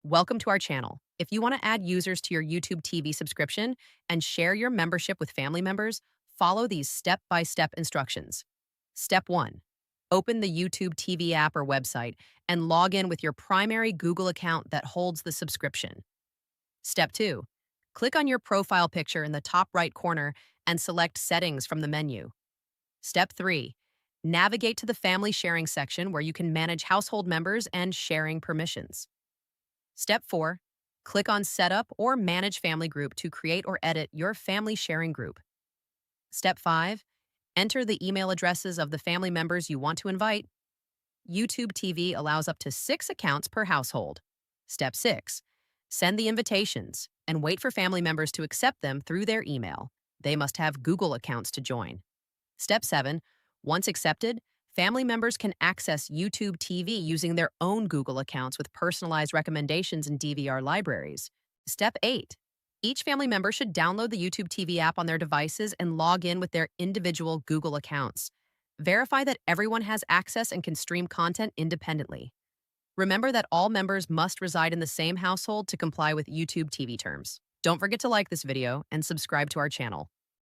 Welcome to our channel. If you want to add users to your YouTube TV subscription and share your membership with family members, follow these step-by-step instructions. Step 1. Open the YouTube TV app or website and log in with your primary Google account that holds the subscription. Step 2. Click on your profile picture in the top right corner and select Settings from the menu. Step 3. Navigate to the Family Sharing section where you can manage household members and sharing permissions. Step 4. Click on Setup or Manage Family Group to create or edit your family sharing group. Step 5. Enter the email addresses of the family members you want to invite. YouTube TV allows up to 6 accounts per household. Step 6. Send the invitations and wait for family members to accept them through their email. They must have Google accounts to join. Step 7. Once accepted, family members can access YouTube TV using their own Google accounts with personalized recommendations and DVR libraries. Step 8. Each family member should download the YouTube TV app on their devices and log in with their individual Google accounts. Verify that everyone has access and can stream content independently. Remember that all members must reside in the same household to comply with YouTube TV terms. Don't forget to like this video and subscribe to our channel.